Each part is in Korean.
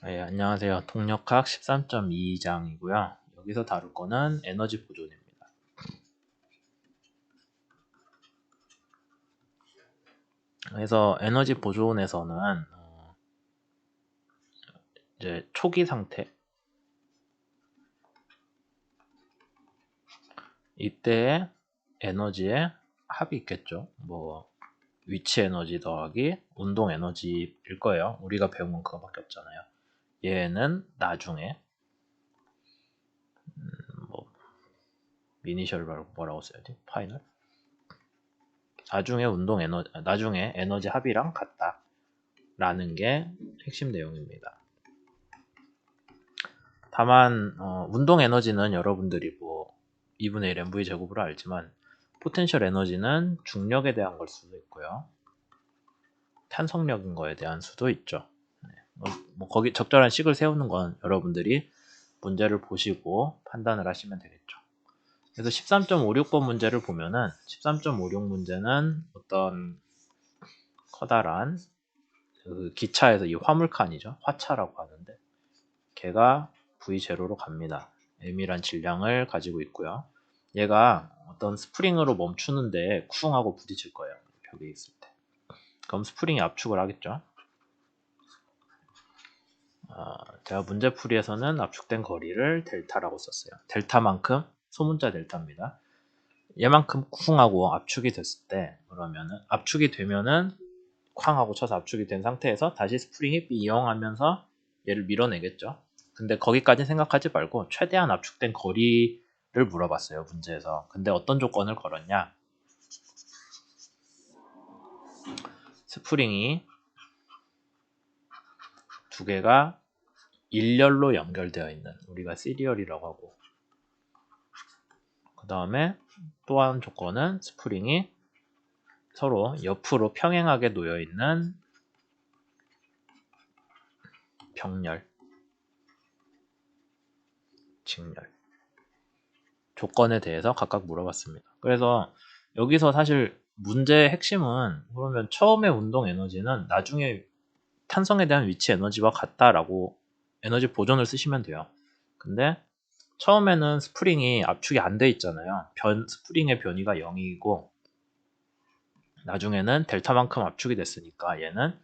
네, 안녕하세요. 동력학 13.2장이고요. 여기서 다룰 거는 에너지 보존입니다. 그래서 에너지 보존에서는 이제 초기 상태, 이때의 에너지의 합이 있겠죠. 뭐 위치 에너지 더하기 운동 에너지일 거예요. 우리가 배운 건 그거밖에 없잖아요. 얘는 나중에 뭐 미니셜 뭐라고 써야지? 파이널? 나중에 에너지 합이랑 같다라는 게 핵심 내용입니다. 다만 운동 에너지는 여러분들이 뭐 2분의 1 mv 제곱으로 알지만 포텐셜 에너지는 중력에 대한 걸 수도 있고요. 탄성력인 거에 대한 수도 있죠. 뭐 거기 적절한 식을 세우는 건 여러분들이 문제를 보시고 판단을 하시면 되겠죠. 그래서 13.56번 문제를 보면은 13.56 문제는 어떤 커다란 그 기차에서 이 화물칸이죠. 화차라고 하는데 걔가 V0로 갑니다. M이란 질량을 가지고 있고요. 얘가 어떤 스프링으로 멈추는데 쿵 하고 부딪힐 거예요. 벽에 있을 때. 그럼 스프링이 압축을 하겠죠. 제가 문제풀이에서는 압축된 거리를 델타라고 썼어요. 델타만큼 소문자 델타입니다. 얘만큼 쿵 하고 압축이 됐을 때 그러면은 압축이 되면은 쾅 하고 쳐서 압축이 된 상태에서 다시 스프링이 이용하면서 얘를 밀어내겠죠. 근데 거기까지 생각하지 말고 최대한 압축된 거리를 물어봤어요, 문제에서. 근데 어떤 조건을 걸었냐? 스프링이 두 개가 일렬로 연결되어 있는, 우리가 시리얼이라고 하고, 그 다음에 또 한 조건은 스프링이 서로 옆으로 평행하게 놓여 있는 병렬, 직렬 조건에 대해서 각각 물어봤습니다. 그래서 여기서 사실 문제의 핵심은 그러면 처음에 운동 에너지는 나중에 탄성에 대한 위치 에너지와 같다라고 에너지 보존을 쓰시면 돼요. 근데 처음에는 스프링이 압축이 안 돼 있잖아요. 스프링의 변이가 0이고 나중에는 델타만큼 압축이 됐으니까 얘는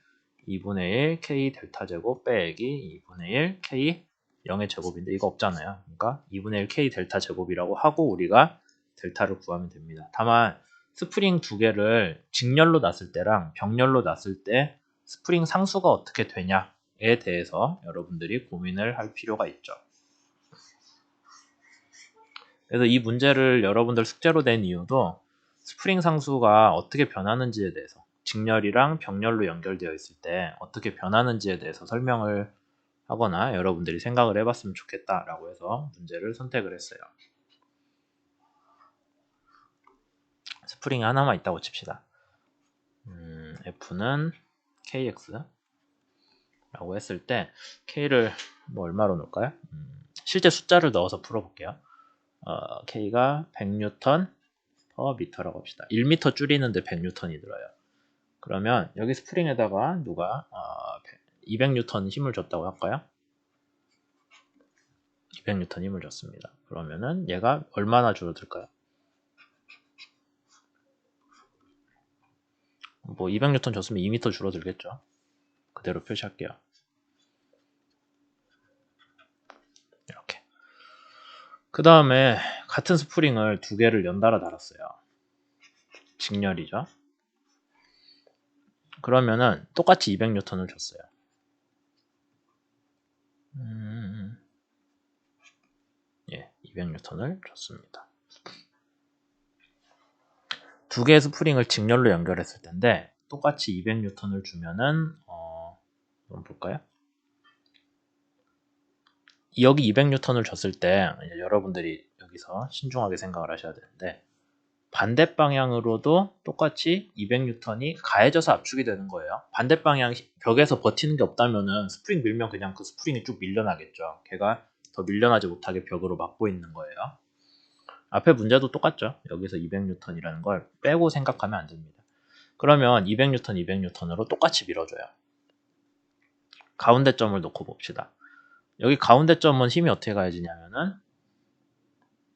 2분의 1 K 델타 제곱 빼기 2분의 1 K 0의 제곱인데 이거 없잖아요. 그러니까 2분의 1 K 델타 제곱이라고 하고 우리가 델타를 구하면 됩니다. 다만 스프링 두 개를 직렬로 놨을 때랑 병렬로 놨을 때 스프링 상수가 어떻게 되냐에 대해서 여러분들이 고민을 할 필요가 있죠. 그래서 이 문제를 여러분들 숙제로 낸 이유도 스프링 상수가 어떻게 변하는지에 대해서 직렬이랑 병렬로 연결되어 있을 때 어떻게 변하는지에 대해서 설명을 하거나 여러분들이 생각을 해봤으면 좋겠다라고 해서 문제를 선택을 했어요. 스프링이 하나만 있다고 칩시다. F는 KX 라고 했을 때 K를 뭐 얼마로 놓을까요? 실제 숫자를 넣어서 풀어볼게요. K가 100N per m라고 합시다. 1m 줄이는데 100N이 들어요. 그러면 여기 스프링에다가 누가 200N 힘을 줬다고 할까요? 200N 힘을 줬습니다. 그러면은 얘가 얼마나 줄어들까요? 뭐 200N 줬으면 2m 줄어들겠죠. 그대로 표시할게요. 이렇게. 그 다음에 같은 스프링을 두 개를 연달아 달았어요. 직렬이죠. 그러면은 똑같이 200N을 줬어요. 예, 200N을 줬습니다. 두 개의 스프링을 직렬로 연결했을 텐데 똑같이 200N을 주면은 한번 볼까요? 여기 200N을 줬을 때 여러분들이 여기서 신중하게 생각을 하셔야 되는데 반대 방향으로도 똑같이 200N이 가해져서 압축이 되는 거예요. 반대 방향 벽에서 버티는 게 없다면은 스프링 밀면 그냥 그 스프링이 쭉 밀려나겠죠. 걔가 더 밀려나지 못하게 벽으로 막고 있는 거예요. 앞에 문제도 똑같죠. 여기서 200N이라는 걸 빼고 생각하면 안 됩니다. 그러면 200N, 200N으로 똑같이 밀어줘요. 가운데 점을 놓고 봅시다. 여기 가운데 점은 힘이 어떻게 가해지냐면은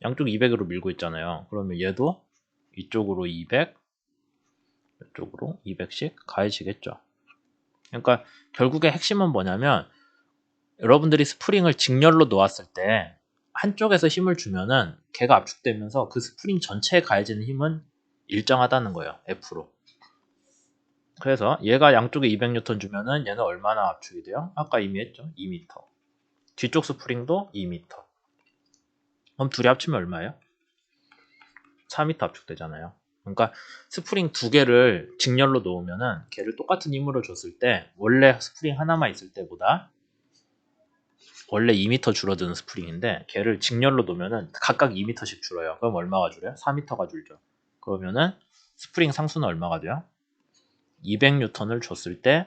양쪽 200으로 밀고 있잖아요. 그러면 얘도 이쪽으로 200, 이쪽으로 200씩 가해지겠죠. 그러니까 결국에 핵심은 뭐냐면 여러분들이 스프링을 직렬로 놓았을 때 한쪽에서 힘을 주면은 걔가 압축되면서 그 스프링 전체에 가해지는 힘은 일정하다는 거예요. F로. 그래서 얘가 양쪽에 200N 주면은 얘는 얼마나 압축이 돼요? 아까 이미 했죠. 2m. 뒤쪽 스프링도 2m. 그럼 둘이 합치면 얼마예요? 4m 압축되잖아요. 그러니까 스프링 두 개를 직렬로 놓으면은 걔를 똑같은 힘으로 줬을 때 원래 스프링 하나만 있을 때보다 원래 2m 줄어드는 스프링인데 걔를 직렬로 놓으면은 각각 2m씩 줄어요. 그럼 얼마가 줄어요? 4m가 줄죠. 그러면은 스프링 상수는 얼마가 돼요? 200N을 줬을 때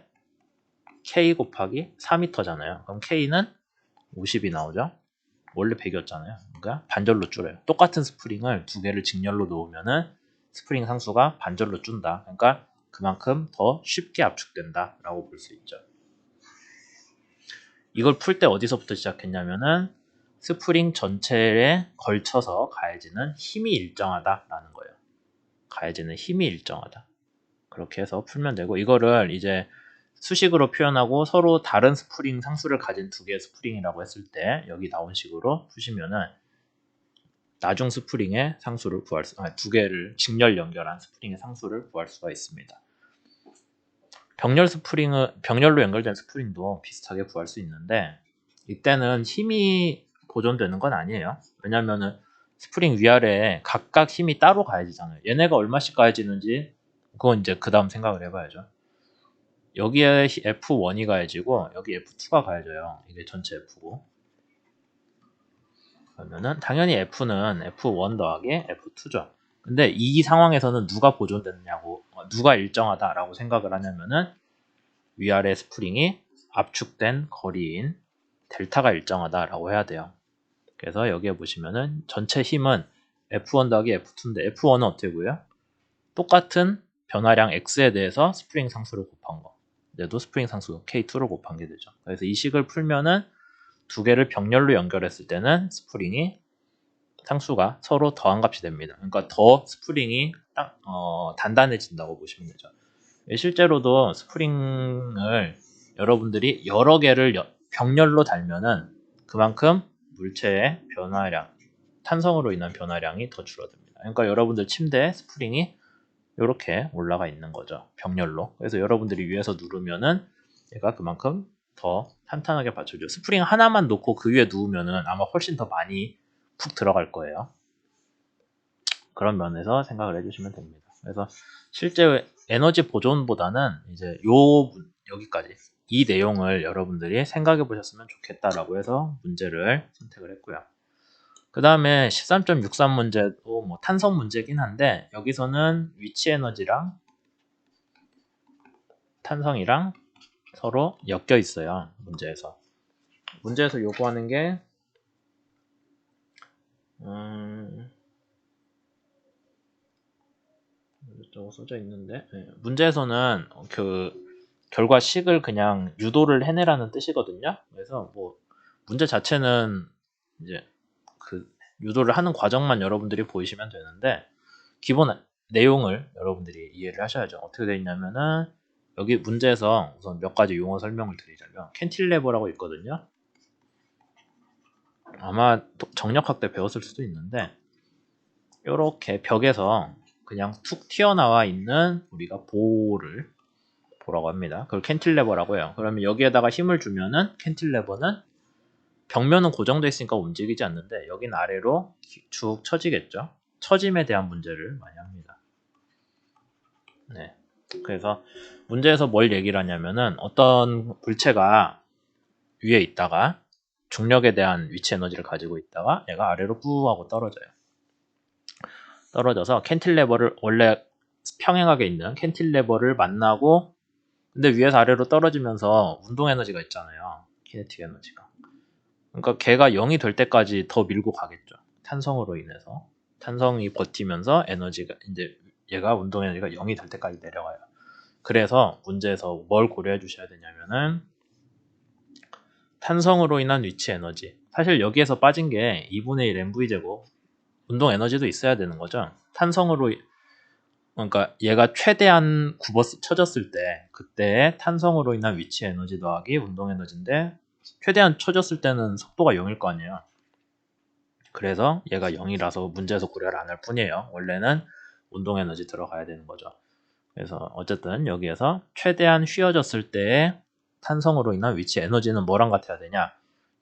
K 곱하기 4m잖아요. 그럼 K는 50이 나오죠. 원래 100이었잖아요. 그러니까 반절로 줄여요. 똑같은 스프링을 두 개를 직렬로 놓으면은 스프링 상수가 반절로 준다. 그러니까 그만큼 더 쉽게 압축된다 라고 볼 수 있죠. 이걸 풀 때 어디서부터 시작했냐면은 스프링 전체에 걸쳐서 가해지는 힘이 일정하다라는 거예요. 가해지는 힘이 일정하다. 그렇게 해서 풀면 되고 이거를 이제 수식으로 표현하고 서로 다른 스프링 상수를 가진 두 개의 스프링이라고 했을 때 여기 나온 식으로 푸시면은 나중 스프링의 상수를 구할 두 개를 직렬 연결한 스프링의 상수를 구할 수가 있습니다. 병렬로 연결된 스프링도 비슷하게 구할 수 있는데 이때는 힘이 보존되는 건 아니에요. 왜냐면은 스프링 위아래에 각각 힘이 따로 가해지잖아요. 얘네가 얼마씩 가해지는지 그건 이제 그 다음 생각을 해봐야죠. 여기에 F1이 가해지고 여기 F2가 가해져요. 이게 전체 F고 그러면은 당연히 F는 F1 더하기 F2죠. 근데 이 상황에서는 누가 보존됐냐고 누가 일정하다라고 생각을 하냐면은 위아래 스프링이 압축된 거리인 델타가 일정하다라고 해야 돼요. 그래서 여기에 보시면은 전체 힘은 F1 더하기 F2인데 F1은 어떻게 구해요? 똑같은 변화량 X에 대해서 스프링 상수를 곱한 거. 얘도 스프링 상수 K2를 곱한 게 되죠. 그래서 이 식을 풀면은 두 개를 병렬로 연결했을 때는 스프링이 상수가 서로 더한 값이 됩니다. 그러니까 더 스프링이 단단해진다고 보시면 되죠. 실제로도 스프링을 여러분들이 여러 개를 병렬로 달면은 그만큼 물체의 변화량, 탄성으로 인한 변화량이 더 줄어듭니다. 그러니까 여러분들 침대에 스프링이 이렇게 올라가 있는 거죠. 병렬로. 그래서 여러분들이 위에서 누르면은 얘가 그만큼 더 탄탄하게 받쳐줘요. 스프링 하나만 놓고 그 위에 누우면은 아마 훨씬 더 많이 푹 들어갈 거예요. 그런 면에서 생각을 해주시면 됩니다. 그래서 실제 에너지 보존보다는 이제 여기까지 이 내용을 여러분들이 생각해 보셨으면 좋겠다라고 해서 문제를 선택을 했고요. 그 다음에 13.63 문제도 뭐 탄성 문제긴 한데 여기서는 위치 에너지랑 탄성이랑 서로 엮여 있어요. 문제에서 요구하는 게 저거 써져 있는데 문제에서는 그 결과식을 그냥 유도를 해내라는 뜻이거든요. 그래서 뭐 문제 자체는 이제 그 유도를 하는 과정만 여러분들이 보이시면 되는데 기본 내용을 여러분들이 이해를 하셔야죠. 어떻게 되어 있냐면은 여기 문제에서 우선 몇 가지 용어 설명을 드리자면 캔틸레버라고 있거든요. 아마 정력학 때 배웠을 수도 있는데 이렇게 벽에서 그냥 툭 튀어나와 있는 우리가 보라고 합니다. 그걸 캔틸레버라고 해요. 그러면 여기에다가 힘을 주면은 캔틸레버는 벽면은 고정되어 있으니까 움직이지 않는데 여긴 아래로 쭉 처지겠죠. 처짐에 대한 문제를 많이 합니다. 네. 그래서 문제에서 뭘 얘기를 하냐면은 어떤 물체가 위에 있다가 중력에 대한 위치 에너지를 가지고 있다가 얘가 아래로 뿌 하고 떨어져요. 떨어져서 캔틸레버를 원래 평행하게 있는 캔틸레버를 만나고 근데 위에서 아래로 떨어지면서 운동 에너지가 있잖아요. 키네틱 에너지가. 그러니까 걔가 0이 될 때까지 더 밀고 가겠죠. 탄성으로 인해서. 탄성이 버티면서 에너지가 이제 얘가 운동 에너지가 0이 될 때까지 내려가요. 그래서 문제에서 뭘 고려해 주셔야 되냐면은 탄성으로 인한 위치 에너지. 사실 여기에서 빠진 게 2분의 1 mv제곱 운동 에너지도 있어야 되는 거죠. 탄성으로, 그러니까 얘가 최대한 쳐졌을 때 그때 탄성으로 인한 위치 에너지 더하기 운동 에너지인데 최대한 쳐졌을 때는 속도가 0일 거 아니에요. 그래서 얘가 0이라서 문제에서 고려를 안 할 뿐이에요. 원래는 운동 에너지 들어가야 되는 거죠. 그래서 어쨌든 여기에서 최대한 휘어졌을 때의 탄성으로 인한 위치 에너지는 뭐랑 같아야 되냐?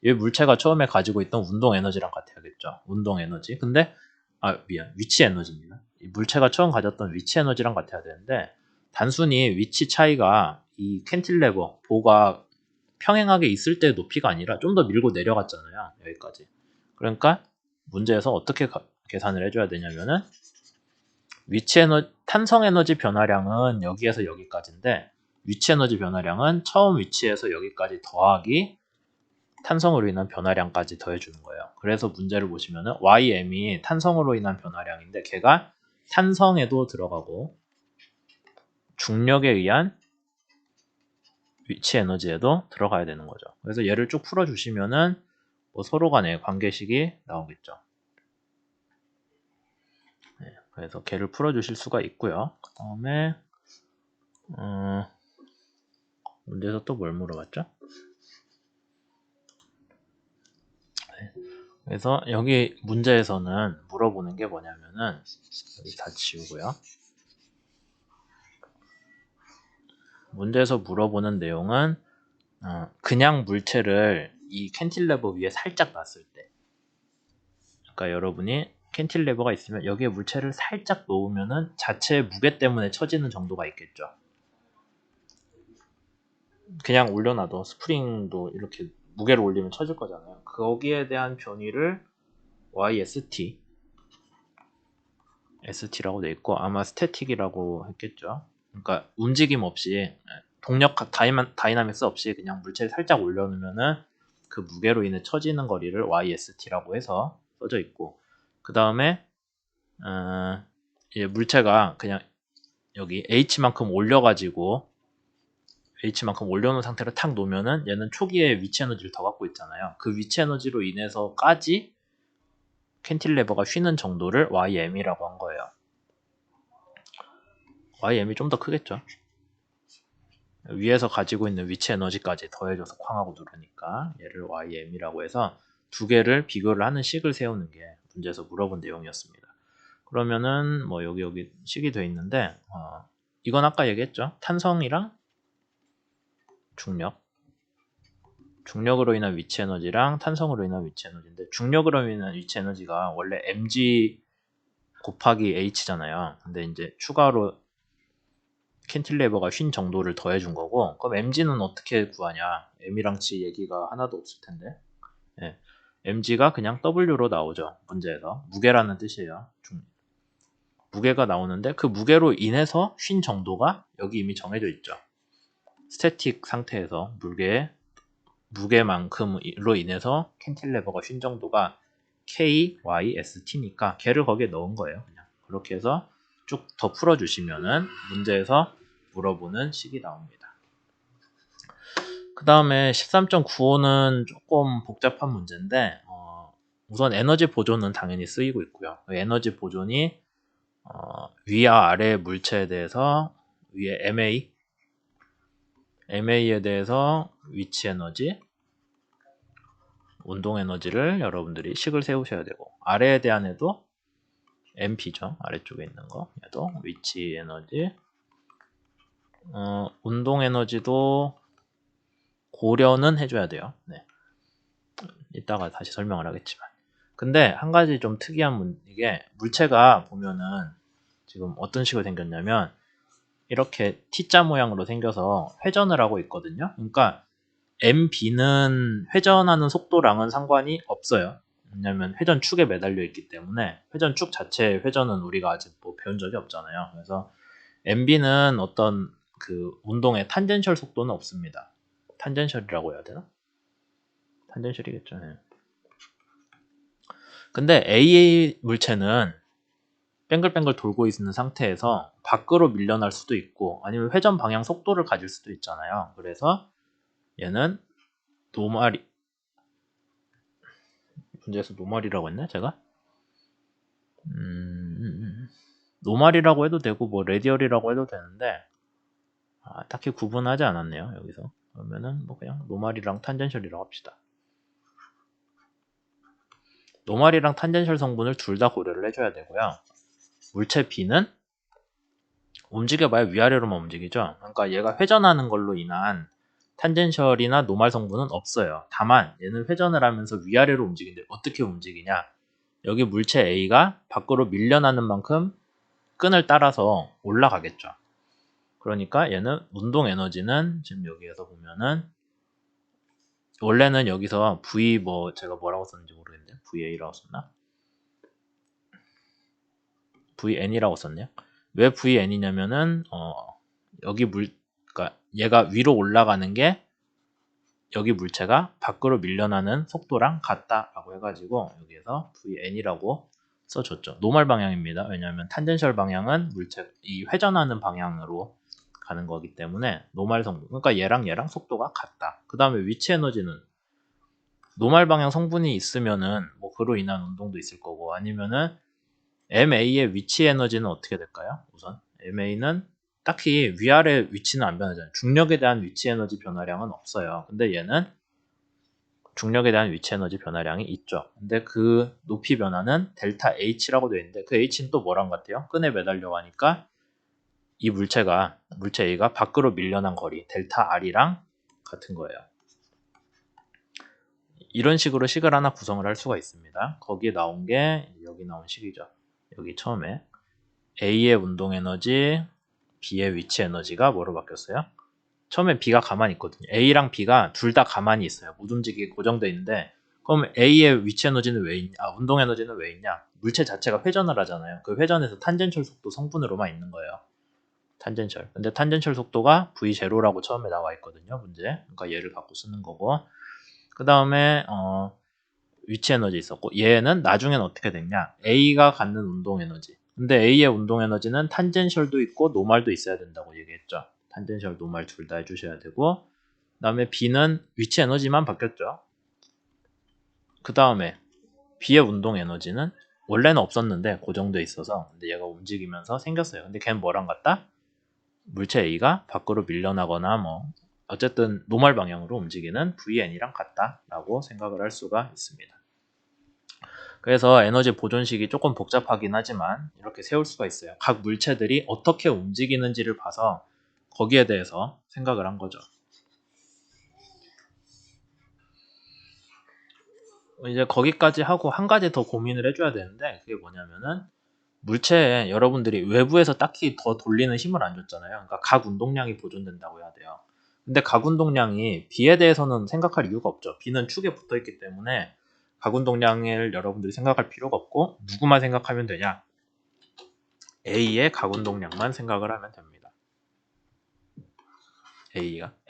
이 물체가 처음에 가지고 있던 운동 에너지랑 같아야겠죠. 운동 에너지. 근데 위치 에너지입니다. 이 물체가 처음 가졌던 위치 에너지랑 같아야 되는데 단순히 위치 차이가 이 캔틸레버 보가 평행하게 있을 때의 높이가 아니라 좀 더 밀고 내려갔잖아요. 여기까지. 그러니까 문제에서 어떻게 계산을 해줘야 되냐면은 탄성 에너지 변화량은 여기에서 여기까지인데 위치 에너지 변화량은 처음 위치에서 여기까지 더하기 탄성으로 인한 변화량까지 더해주는 거예요. 그래서 문제를 보시면은 ym이 탄성으로 인한 변화량인데 걔가 탄성에도 들어가고 중력에 의한 위치 에너지에도 들어가야 되는 거죠. 그래서 얘를 쭉 풀어주시면은 뭐 서로 간의 관계식이 나오겠죠. 네, 그래서 걔를 풀어주실 수가 있고요. 그 다음에 문제에서 또 뭘 물어봤죠? 네. 그래서 여기 문제에서는 물어보는 게 뭐냐면은 여기 다 지우고요. 문제에서 물어보는 내용은 그냥 물체를 이 캔틸레버 위에 살짝 놨을 때, 그러니까 여러분이 캔틸레버가 있으면 여기에 물체를 살짝 놓으면은 자체의 무게 때문에 처지는 정도가 있겠죠. 그냥 올려놔도 스프링도 이렇게 무게를 올리면 처질 거잖아요. 거기에 대한 변위를 ST라고 돼 있고 아마 스태틱이라고 했겠죠. 그러니까 움직임 없이 동력 다이나믹스 없이 그냥 물체를 살짝 올려놓으면은 그 무게로 인해 처지는 거리를 YST라고 해서 써져 있고 그 다음에 물체가 그냥 여기 H만큼 올려가지고 H만큼 올려놓은 상태로 탁 놓으면은 얘는 초기에 위치 에너지를 더 갖고 있잖아요. 그 위치 에너지로 인해서까지 캔틸레버가 쉬는 정도를 YM이라고 한 거예요. YM이 좀 더 크겠죠. 위에서 가지고 있는 위치 에너지까지 더해줘서 쾅하고 누르니까 얘를 YM이라고 해서 두 개를 비교를 하는 식을 세우는 게 문제에서 물어본 내용이었습니다. 그러면은 뭐 여기 식이 되어 있는데 이건 아까 얘기했죠. 탄성이랑 중력으로 인한 위치 에너지랑 탄성으로 인한 위치 에너지인데 중력으로 인한 위치 에너지가 원래 mg 곱하기 h잖아요. 근데 이제 추가로 캔틸레버가 쉰 정도를 더해준 거고 그럼 mg는 어떻게 구하냐? m이랑 지 얘기가 하나도 없을 텐데 예. mg가 그냥 w로 나오죠. 문제에서 무게라는 뜻이에요. 무게가 나오는데 그 무게로 인해서 쉰 정도가 여기 이미 정해져 있죠. 스태틱 상태에서 무게만큼으로 인해서 캔틸레버가 쉰 정도가 KYST니까 걔를 거기에 넣은 거예요. 그냥 그렇게 해서 쭉 더 풀어주시면은 문제에서 물어보는 식이 나옵니다. 그 다음에 13.95는 조금 복잡한 문제인데 우선 에너지 보존은 당연히 쓰이고 있고요. 에너지 보존이 위와 아래 물체에 대해서 위에 MA에 대해서 위치 에너지, 운동 에너지를 여러분들이 식을 세우셔야 되고 아래에 대한 애도 MP죠. 아래쪽에 있는 거. 얘도 위치 에너지, 운동 에너지도 고려는 해줘야 돼요. 네. 이따가 다시 설명을 하겠지만. 근데 한 가지 좀 특이한 이게 물체가 보면은 지금 어떤 식으로 생겼냐면 이렇게 T자 모양으로 생겨서 회전을 하고 있거든요. 그러니까 MB는 회전하는 속도랑은 상관이 없어요. 왜냐면 회전축에 매달려 있기 때문에 회전축 자체의 회전은 우리가 아직 뭐 배운 적이 없잖아요. 그래서 MB는 어떤 그 운동의 탄젠셜 속도는 없습니다. 탄젠셜이라고 해야 되나? 탄젠셜이겠죠. 네. 근데 AA 물체는 뱅글뱅글 돌고 있는 상태에서 밖으로 밀려날 수도 있고 아니면 회전 방향 속도를 가질 수도 있잖아요. 그래서 얘는 문제에서 노멀이라고 했나 제가? 노멀이라고 해도 되고 뭐 레디얼이라고 해도 되는데 딱히 구분하지 않았네요 여기서. 그러면은 뭐 그냥 노멀이랑 탄젠셜이라고 합시다. 노멀이랑 탄젠셜 성분을 둘 다 고려를 해줘야 되고요. 물체 B는 움직여봐야 위아래로만 움직이죠. 그러니까 얘가 회전하는 걸로 인한 탄젠셜이나 노멀 성분은 없어요. 다만 얘는 회전을 하면서 위아래로 움직이는데 어떻게 움직이냐? 여기 물체 A가 밖으로 밀려나는 만큼 끈을 따라서 올라가겠죠. 그러니까 얘는 운동 에너지는 지금 여기에서 보면은 원래는 여기서 V 뭐 제가 뭐라고 썼는지 모르겠는데 VA라고 썼나? VN이라고 썼네요. 왜 VN이냐면은 여기 그러니까 얘가 위로 올라가는 게 여기 물체가 밖으로 밀려나는 속도랑 같다라고 해가지고 여기에서 VN이라고 써줬죠. 노멀 방향입니다. 왜냐하면 탄젠셜 방향은 물체 이 회전하는 방향으로 가는 거기 때문에 노멀 성분, 그러니까 얘랑 속도가 같다. 그 다음에 위치 에너지는 노멀 방향 성분이 있으면은 뭐 그로 인한 운동도 있을 거고 아니면은 MA의 위치 에너지는 어떻게 될까요? 우선 MA는 딱히 위아래 위치는 안 변하잖아요. 중력에 대한 위치 에너지 변화량은 없어요. 근데 얘는 중력에 대한 위치 에너지 변화량이 있죠. 근데 그 높이 변화는 델타 H라고 되어 있는데 그 H는 또 뭐랑 같아요? 끈에 매달려 가니까 이 물체 A가 밖으로 밀려난 거리 델타 R이랑 같은 거예요. 이런 식으로 식을 하나 구성을 할 수가 있습니다. 거기에 나온 게 여기 나온 식이죠. 여기 처음에 A의 운동 에너지, B의 위치 에너지가 뭐로 바뀌었어요? 처음에 B가 가만히 있거든요. A랑 B가 둘 다 가만히 있어요. 못 움직이게 고정되어 있는데 그럼 A의 위치 에너지는 왜 있냐? 운동 에너지는 왜 있냐? 물체 자체가 회전을 하잖아요. 그 회전에서 탄젠셜 속도 성분으로만 있는 거예요. 탄젠셜. 근데 탄젠셜 속도가 V0라고 처음에 나와 있거든요. 문제. 그러니까 얘를 갖고 쓰는 거고. 그 다음에 위치 에너지 있었고 얘는 나중엔 어떻게 됐냐? A가 갖는 운동 에너지. 근데 A의 운동 에너지는 탄젠셜도 있고 노멀도 있어야 된다고 얘기했죠. 탄젠셜, 노멀 둘 다 해주셔야 되고 그 다음에 B는 위치 에너지만 바뀌었죠. 그 다음에 B의 운동 에너지는 원래는 없었는데 고정돼 있어서 근데 얘가 움직이면서 생겼어요. 근데 걔는 뭐랑 같다? 물체 A가 밖으로 밀려나거나 뭐 어쨌든 노멀 방향으로 움직이는 VN이랑 같다라고 생각을 할 수가 있습니다. 그래서 에너지 보존식이 조금 복잡하긴 하지만 이렇게 세울 수가 있어요. 각 물체들이 어떻게 움직이는지를 봐서 거기에 대해서 생각을 한 거죠. 이제 거기까지 하고 한 가지 더 고민을 해줘야 되는데 그게 뭐냐면은 물체에 여러분들이 외부에서 딱히 더 돌리는 힘을 안 줬잖아요. 그러니까 각 운동량이 보존된다고 해야 돼요. 근데 각 운동량이 B에 대해서는 생각할 이유가 없죠. B는 축에 붙어 있기 때문에 각 운동량을 여러분들이 생각할 필요가 없고 누구만 생각하면 되냐? A의 각 운동량만 생각을 하면 됩니다.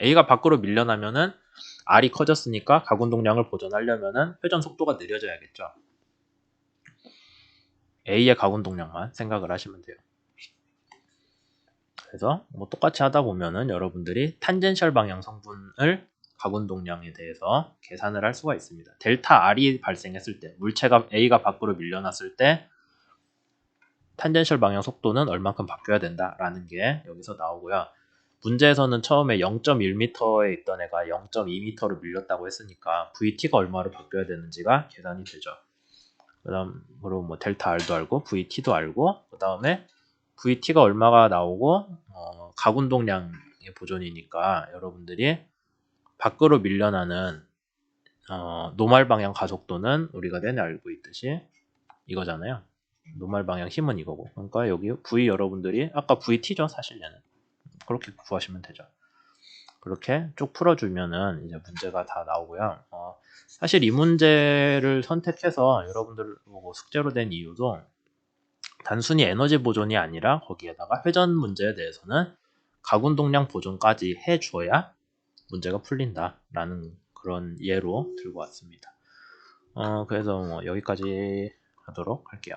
A가 밖으로 밀려나면은 R이 커졌으니까 각 운동량을 보존하려면은 회전 속도가 느려져야겠죠. A의 각 운동량만 생각을 하시면 돼요. 그래서 뭐 똑같이 하다 보면은 여러분들이 탄젠셜 방향 성분을 각 운동량에 대해서 계산을 할 수가 있습니다. 델타 R이 발생했을 때 물체가 A가 밖으로 밀려났을 때 탄젠셜 방향 속도는 얼만큼 바뀌어야 된다라는 게 여기서 나오고요. 문제에서는 처음에 0.1m에 있던 애가 0.2m로 밀렸다고 했으니까 VT가 얼마로 바뀌어야 되는지가 계산이 되죠. 그 다음으로 뭐 델타 R도 알고 VT도 알고 그 다음에 VT가 얼마가 나오고 각 운동량의 보존이니까 여러분들이 밖으로 밀려나는 노멀 방향 가속도는 우리가 내내 알고 있듯이 이거잖아요. 노멀 방향 힘은 이거고 그러니까 여기 V 여러분들이 아까 VT죠 사실 얘는 그렇게 구하시면 되죠. 그렇게 쭉 풀어주면은 이제 문제가 다 나오고요. 사실 이 문제를 선택해서 여러분들 보고 숙제로 된 이유도 단순히 에너지 보존이 아니라 거기에다가 회전 문제에 대해서는 각 운동량 보존까지 해줘야 문제가 풀린다라는 그런 예로 들고 왔습니다. 그래서 뭐 여기까지 하도록 할게요.